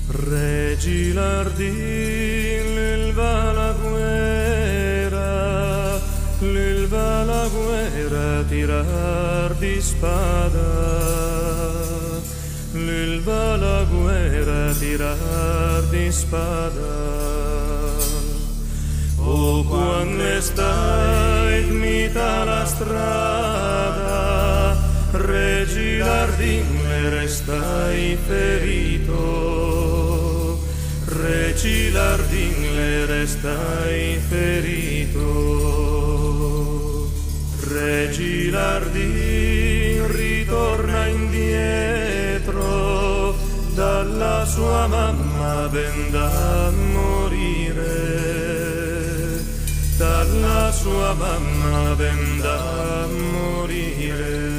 Regi lardin, l'elva la guerra, tirar di spada, l'elva la guerra, tirar di spada. O quando stai in mita la strada, Regi lardin le restai ferito, Regi lardin le restai ferito. Regi lardin ritorna indietro, dalla sua mamma ben da morire, dalla sua mamma ben da morire.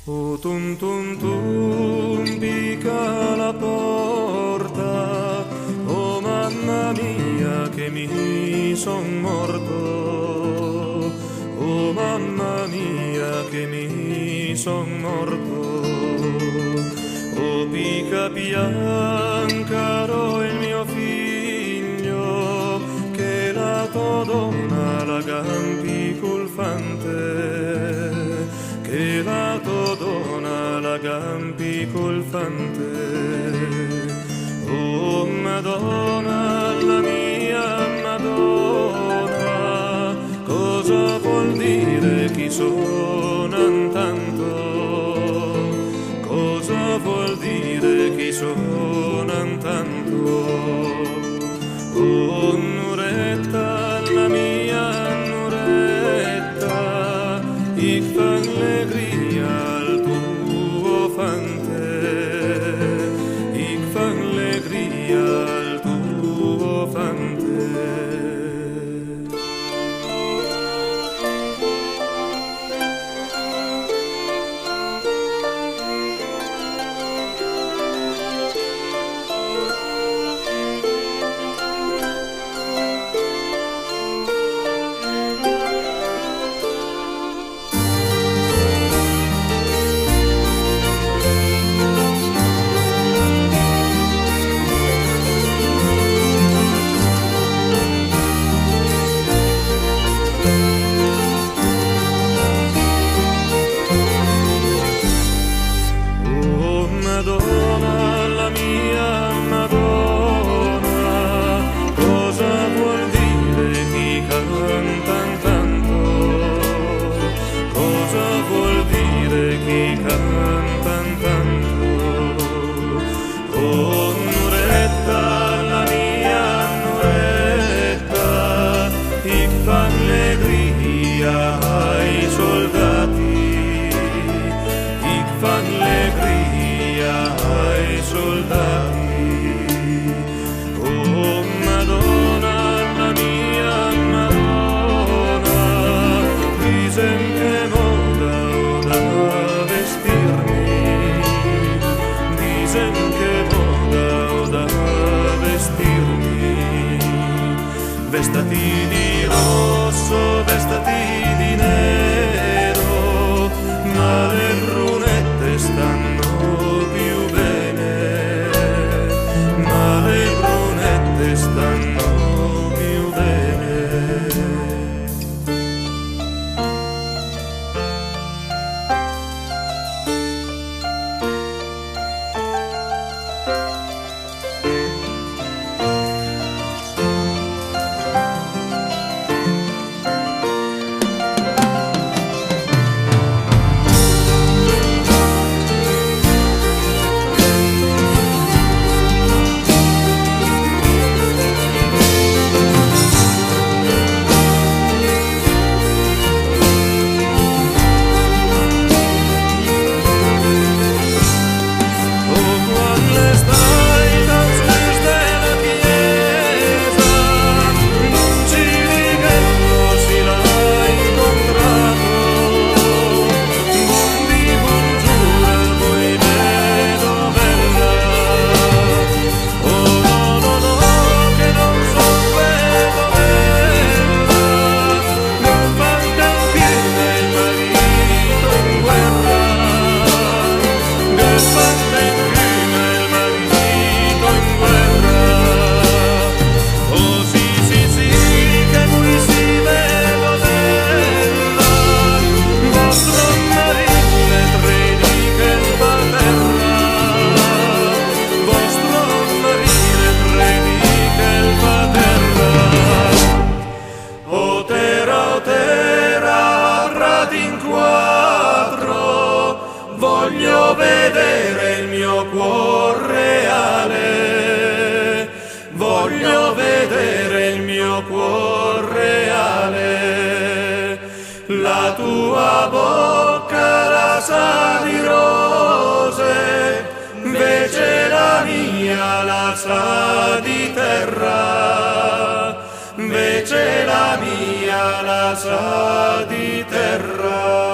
O tum tum tum pica la porta, oh mamma mia che mi son morto, oh mamma mia che mi son morto. Oh pica piancaro il mio figlio, che la tua donna la campi col fante, che la tua donna la campi col fante. Oh Madonna, la mia Madonna, cosa vuol dire chi sono tanto? Cosa vuol dire chi sono tanto? Oh Nuretta, la mia Nuretta, ich fa allegria al tuo fante, ich fa allegria al tuo fante. voglio vedere il mio cuore reale, voglio vedere il mio cuore reale, la tua bocca la sa di rose, invece la mia la sa di terra, invece la mia la sa di terra.